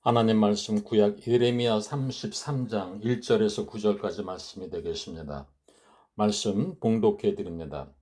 하나님 말씀 구약 예레미야 33장 1절에서 9절까지 말씀이 되겠습니다. 말씀 봉독해 드립니다.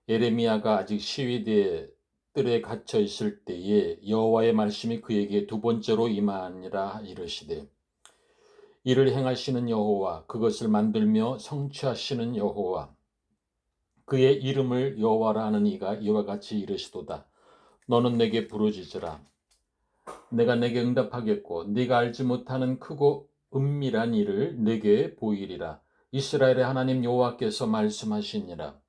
예레미야가 아직 시위대의 뜰에 갇혀 있을 때에 여호와의 말씀이 그에게 두 번째로 임하니라 이르시되, 이를 행하시는 여호와, 그것을 만들며 성취하시는 여호와, 그의 이름을 여호와라 하는 이가 이와 같이 이르시도다. 너는 내게 부르짖으라. 내가 내게 응답하겠고 네가 알지 못하는 크고 은밀한 일을 내게 보이리라. 이스라엘의 하나님 여호와께서 말씀하시니라.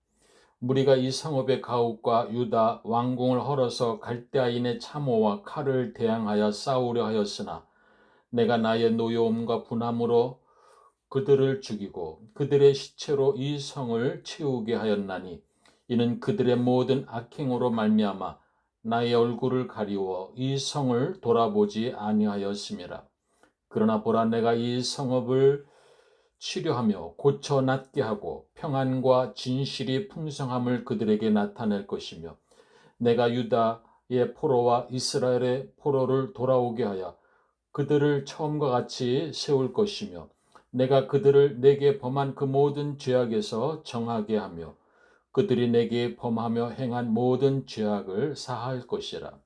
무리가 이 성읍의 가옥과 유다 왕궁을 헐어서 갈대아인의 참호와 칼을 대항하여 싸우려 하였으나 내가 나의 노여움과 분함으로 그들을 죽이고 그들의 시체로 이 성을 채우게 하였나니, 이는 그들의 모든 악행으로 말미암아 나의 얼굴을 가리워 이 성을 돌아보지 아니하였음이라. 그러나 보라, 내가 이 성읍을 치료하며 고쳐 낫게 하고 평안과 진실이 풍성함을 그들에게 나타낼 것이며, 내가 유다의 포로와 이스라엘의 포로를 돌아오게 하여 그들을 처음과 같이 세울 것이며, 내가 그들을 내게 범한 그 모든 죄악에서 정하게 하며 그들이 내게 범하며 행한 모든 죄악을 사할 것이라.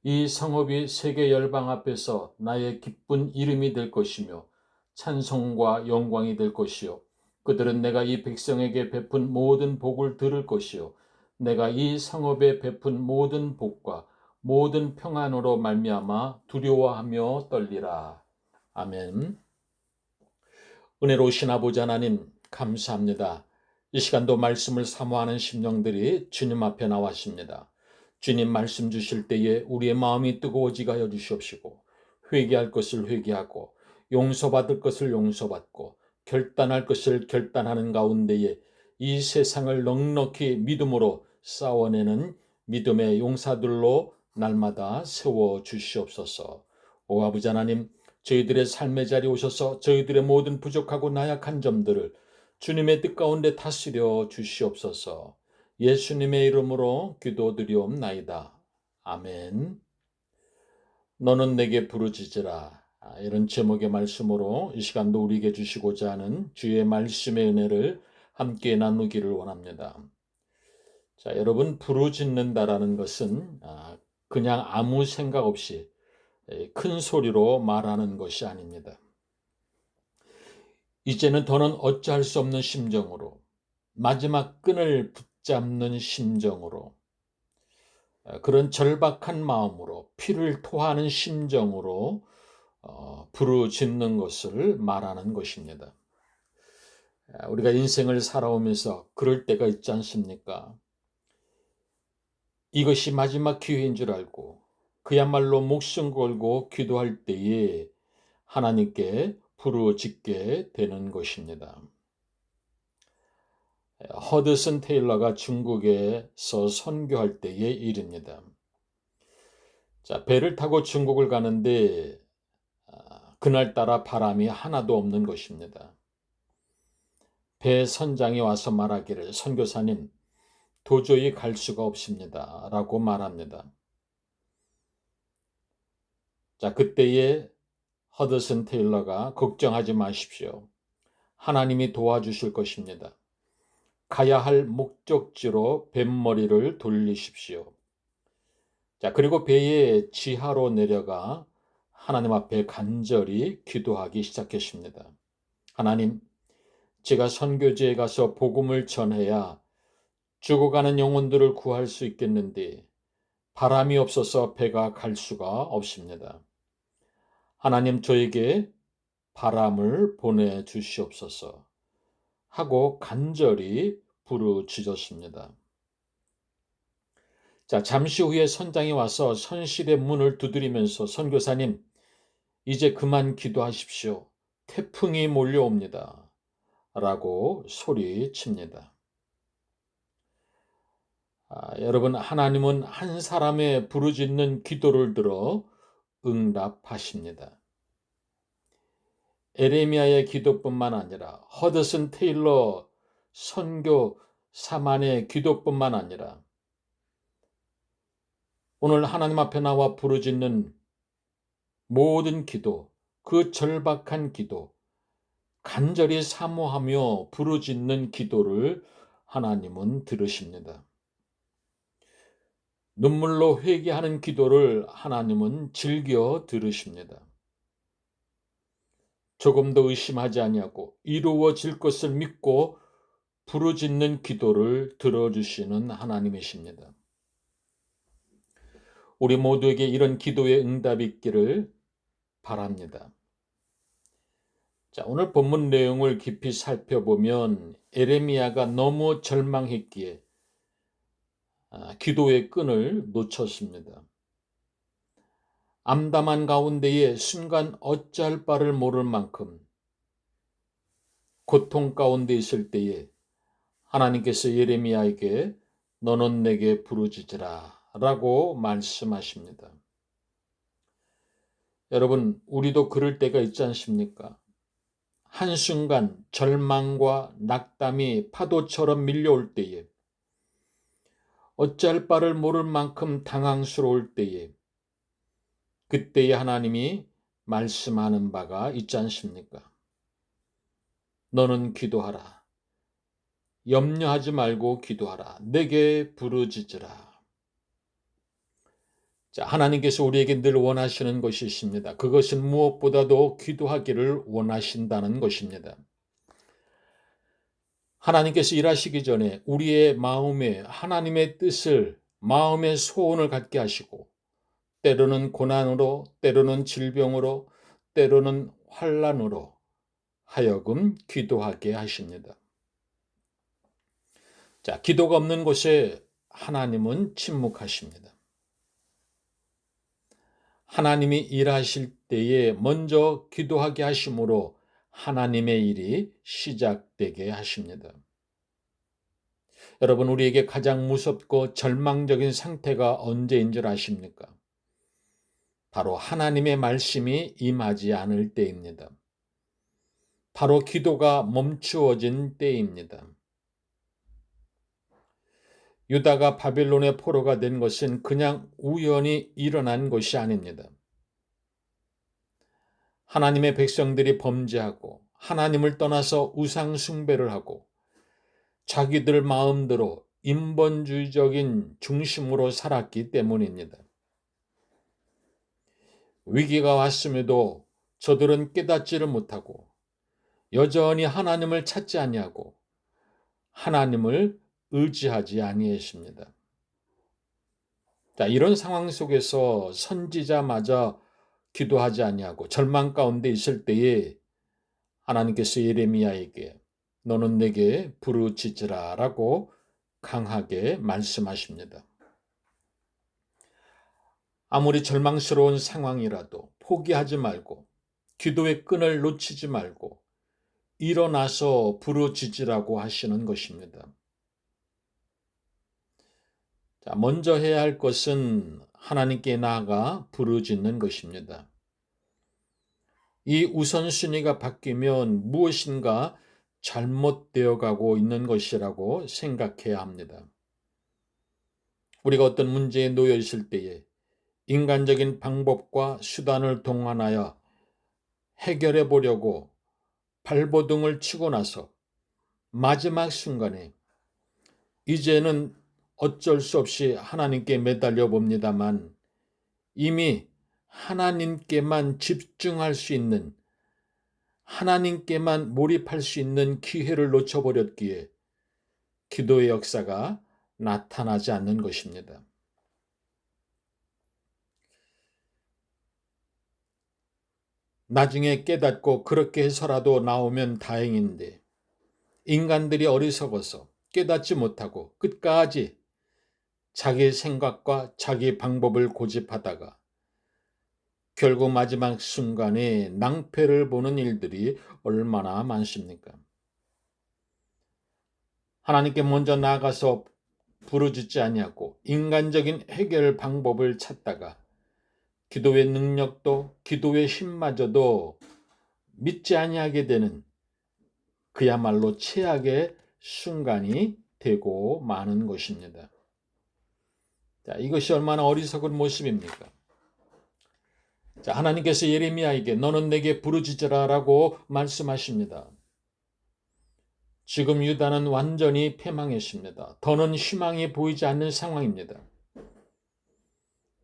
이 성읍이 세계 열방 앞에서 나의 기쁜 이름이 될 것이며 찬송과 영광이 될 것이요, 그들은 내가 이 백성에게 베푼 모든 복을 들을 것이요, 내가 이 성읍에 베푼 모든 복과 모든 평안으로 말미암아 두려워하며 떨리라. 아멘. 은혜로우신 아버지 하나님, 감사합니다. 이 시간도 말씀을 사모하는 심령들이 주님 앞에 나왔습니다. 주님 말씀 주실 때에 우리의 마음이 뜨거워지게 하여 주시옵시고, 회개할 것을 회개하고 용서받을 것을 용서받고 결단할 것을 결단하는 가운데에 이 세상을 넉넉히 믿음으로 싸워내는 믿음의 용사들로 날마다 세워 주시옵소서. 오 아버지 하나님, 저희들의 삶의 자리에 오셔서 저희들의 모든 부족하고 나약한 점들을 주님의 뜻 가운데 다스려 주시옵소서. 예수님의 이름으로 기도드리옵나이다. 아멘. 너는 내게 부르짖으라. 이런 제목의 말씀으로 이 시간도 우리에게 주시고자 하는 주의 말씀의 은혜를 함께 나누기를 원합니다. 자, 여러분, 부르짖는다라는 것은 그냥 아무 생각 없이 큰 소리로 말하는 것이 아닙니다. 이제는 더는 어찌할 수 없는 심정으로, 마지막 끈을 붙잡는 심정으로, 그런 절박한 마음으로, 피를 토하는 심정으로 부르짖는 것을 말하는 것입니다. 우리가 인생을 살아오면서 그럴 때가 있지 않습니까? 이것이 마지막 기회인 줄 알고 그야말로 목숨 걸고 기도할 때에 하나님께 부르짖게 되는 것입니다. 허드슨 테일러가 중국에서 선교할 때의 일입니다. 자, 배를 타고 중국을 가는데 그날따라 바람이 하나도 없는 것입니다. 배 선장이 와서 말하기를, 선교사님, 도저히 갈 수가 없습니다 라고 말합니다. 자, 그때에 허드슨 테일러가 걱정하지 마십시오. 하나님이 도와주실 것입니다. 가야 할 목적지로 뱃머리를 돌리십시오. 자, 그리고 배의 지하로 내려가 하나님 앞에 간절히 기도하기 시작했습니다. 하나님, 제가 선교지에 가서 복음을 전해야 죽어가는 영혼들을 구할 수 있겠는데 바람이 없어서 배가 갈 수가 없습니다. 하나님, 저에게 바람을 보내주시옵소서 하고 간절히 부르짖었습니다. 자, 잠시 후에 선장이 와서 선실의 문을 두드리면서, 선교사님, 이제 그만 기도하십시오. 태풍이 몰려옵니다 라고 소리칩니다. 여러분, 하나님은 한 사람의 부르짖는 기도를 들어 응답하십니다. 에레미야의 기도뿐만 아니라 허드슨 테일러 선교사만의 기도뿐만 아니라 오늘 하나님 앞에 나와 부르짖는 모든 기도, 그 절박한 기도, 간절히 사모하며 부르짖는 기도를 하나님은 들으십니다. 눈물로 회개하는 기도를 하나님은 즐겨 들으십니다. 조금도 의심하지 아니하고 이루어질 것을 믿고 부르짖는 기도를 들어주시는 하나님이십니다. 우리 모두에게 이런 기도의 응답이 있기를 바랍니다. 자, 오늘 본문 내용을 깊이 살펴보면 에레미야가 너무 절망했기에 기도의 끈을 놓쳤습니다. 암담한 가운데에 순간 어찌할 바를 모를 만큼 고통 가운데 있을 때에 하나님께서 예레미야에게 너는 내게 부르짖으라 라고 말씀하십니다. 여러분, 우리도 그럴 때가 있지 않습니까? 한순간 절망과 낙담이 파도처럼 밀려올 때에, 어찌할 바를 모를 만큼 당황스러울 때에, 그때에 하나님이 말씀하는 바가 있지 않습니까? 너는 기도하라. 염려하지 말고 기도하라. 내게 부르짖으라. 자, 하나님께서 우리에게 늘 원하시는 것이 있습니다. 그것은 무엇보다도 기도하기를 원하신다는 것입니다. 하나님께서 일하시기 전에 우리의 마음에 하나님의 뜻을, 마음의 소원을 갖게 하시고, 때로는 고난으로, 때로는 질병으로, 때로는 환난으로 하여금 기도하게 하십니다. 자, 기도가 없는 곳에 하나님은 침묵하십니다. 하나님이 일하실 때에 먼저 기도하게 하심으로 하나님의 일이 시작되게 하십니다. 여러분, 우리에게 가장 무섭고 절망적인 상태가 언제인 줄 아십니까? 바로 하나님의 말씀이 임하지 않을 때입니다. 바로 기도가 멈추어진 때입니다. 유다가 바빌론의 포로가 된 것은 그냥 우연히 일어난 것이 아닙니다. 하나님의 백성들이 범죄하고 하나님을 떠나서 우상 숭배를 하고 자기들 마음대로 인본주의적인 중심으로 살았기 때문입니다. 위기가 왔음에도 저들은 깨닫지를 못하고 여전히 하나님을 찾지 아니하고 하나님을 의지하지 아니했습니다. 자, 이런 상황 속에서 선지자마저 기도하지 아니하고 절망 가운데 있을 때에 하나님께서 예레미야에게 너는 내게 부르짖으라 라고 강하게 말씀하십니다. 아무리 절망스러운 상황이라도 포기하지 말고 기도의 끈을 놓치지 말고 일어나서 부르짖으라고 하시는 것입니다. 자, 먼저 해야 할 것은 하나님께 나아가 부르짖는 것입니다. 이 우선순위가 바뀌면 무엇인가 잘못되어 가고 있는 것이라고 생각해야 합니다. 우리가 어떤 문제에 놓여 있을 때에 인간적인 방법과 수단을 동원하여 해결해 보려고 발버둥을 치고 나서 마지막 순간에 이제는 어쩔 수 없이 하나님께 매달려 봅니다만 이미 하나님께만 집중할 수 있는, 하나님께만 몰입할 수 있는 기회를 놓쳐버렸기에 기도의 역사가 나타나지 않는 것입니다. 나중에 깨닫고 그렇게 해서라도 나오면 다행인데 인간들이 어리석어서 깨닫지 못하고 끝까지 자기 생각과 자기 방법을 고집하다가 결국 마지막 순간에 낭패를 보는 일들이 얼마나 많습니까? 하나님께 먼저 나아가서 부르짖지 아니하고 인간적인 해결 방법을 찾다가 기도의 능력도 기도의 힘마저도 믿지 아니하게 되는 그야말로 최악의 순간이 되고 마는 것입니다. 자, 이것이 얼마나 어리석은 모습입니까? 자, 하나님께서 예레미야에게 너는 내게 부르짖으라라고 말씀하십니다. 지금 유다는 완전히 패망했습니다. 더는 희망이 보이지 않는 상황입니다.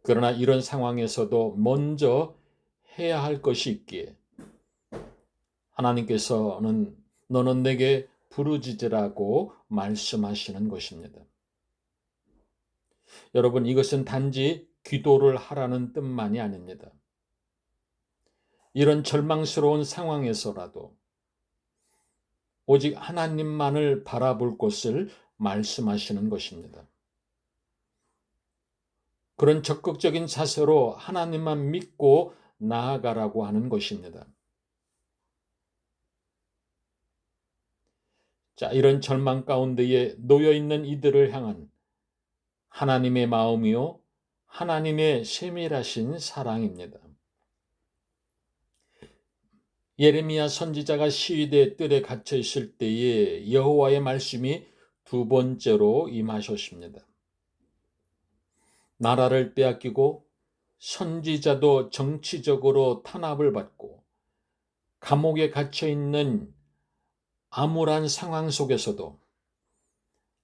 그러나 이런 상황에서도 먼저 해야 할 것이 있기에 하나님께서는 너는 내게 부르짖으라고 말씀하시는 것입니다. 여러분, 이것은 단지 기도를 하라는 뜻만이 아닙니다. 이런 절망스러운 상황에서라도 오직 하나님만을 바라볼 것을 말씀하시는 것입니다. 그런 적극적인 자세로 하나님만 믿고 나아가라고 하는 것입니다. 자, 이런 절망 가운데에 놓여 있는 이들을 향한 하나님의 마음이요, 하나님의 세밀하신 사랑입니다. 예레미야 선지자가 시위대 뜰에 갇혀 있을 때에 여호와의 말씀이 두 번째로 임하셨습니다. 나라를 빼앗기고 선지자도 정치적으로 탄압을 받고 감옥에 갇혀 있는 암울한 상황 속에서도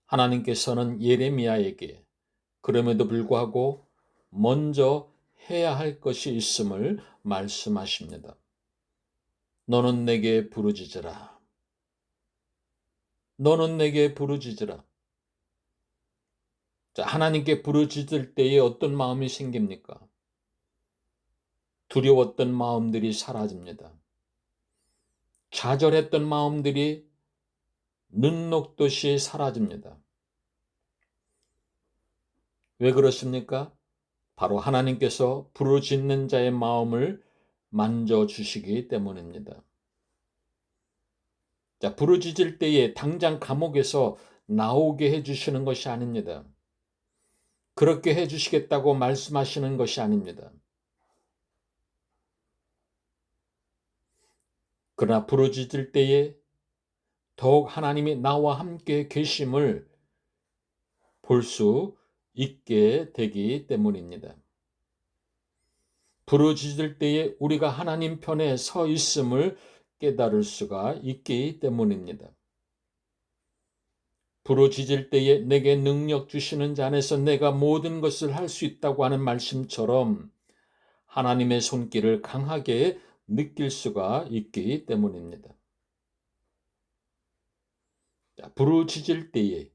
하나님께서는 예레미야에게 그럼에도 불구하고 먼저 해야 할 것이 있음을 말씀하십니다. 너는 내게 부르짖으라. 너는 내게 부르짖으라. 자, 하나님께 부르짖을 때에 어떤 마음이 생깁니까? 두려웠던 마음들이 사라집니다. 좌절했던 마음들이 눈 녹듯이 사라집니다. 왜 그렇습니까? 바로 하나님께서 부르짖는 자의 마음을 만져주시기 때문입니다. 자, 부르짖을 때에 당장 감옥에서 나오게 해주시는 것이 아닙니다. 그렇게 해주시겠다고 말씀하시는 것이 아닙니다. 그러나 부르짖을 때에 더욱 하나님이 나와 함께 계심을 볼 수 있게 되기 때문입니다. 부르짖을 때에 우리가 하나님 편에 서 있음을 깨달을 수가 있기 때문입니다. 부르짖을 때에 내게 능력 주시는 자 안에서 내가 모든 것을 할 수 있다고 하는 말씀처럼 하나님의 손길을 강하게 느낄 수가 있기 때문입니다. 부르짖을 때에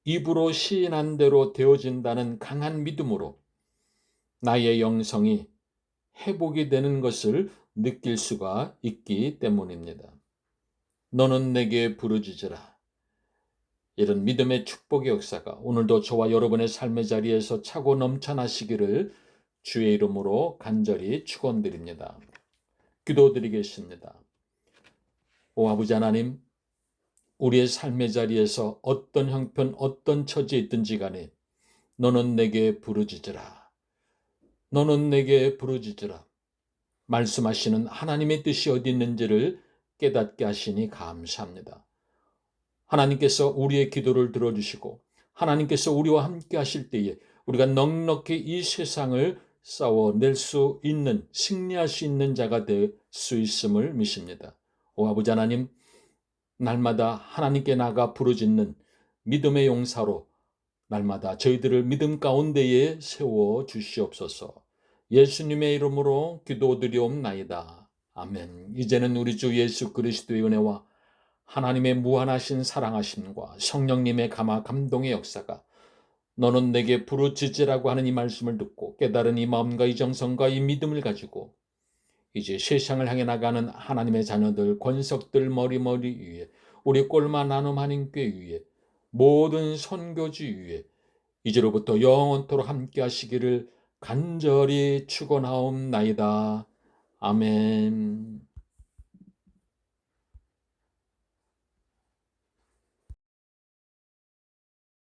입으로 시인한 대로 되어진다는 강한 믿음으로 나의 영성이 회복이 되는 것을 느낄 수가 있기 때문입니다. 너는 내게 부르짖으라. 이런 믿음의 축복의 역사가 오늘도 저와 여러분의 삶의 자리에서 차고 넘쳐나시기를 주의 이름으로 간절히 축원드립니다. 기도드리겠습니다. 오 아버지 하나님, 우리의 삶의 자리에서 어떤 형편, 어떤 처지에 있든지 간에 너는 내게 부르짖으라. 너는 내게 부르짖으라. 말씀하시는 하나님의 뜻이 어디 있는지를 깨닫게 하시니 감사합니다. 하나님께서 우리의 기도를 들어주시고 하나님께서 우리와 함께 하실 때에 우리가 넉넉히 이 세상을 싸워낼 수 있는, 승리할 수 있는 자가 될 수 있음을 믿습니다. 오 아버지 하나님, 날마다 하나님께 나가 부르짖는 믿음의 용사로 날마다 저희들을 믿음 가운데에 세워 주시옵소서. 예수님의 이름으로 기도드리옵나이다. 아멘. 이제는 우리 주 예수 그리스도의 은혜와 하나님의 무한하신 사랑하심과 성령님의 감화 감동의 역사가 너는 내게 부르짖으라고 하는 이 말씀을 듣고 깨달은 이 마음과 이 정성과 이 믿음을 가지고 이제 세상을 향해 나가는 하나님의 자녀들, 권석들 머리머리 위에, 우리 꼴마 나눔 한인교회 위에, 모든 선교지 위에 이제로부터 영원토록 함께 하시기를 간절히 축원하옵나이다. 아멘.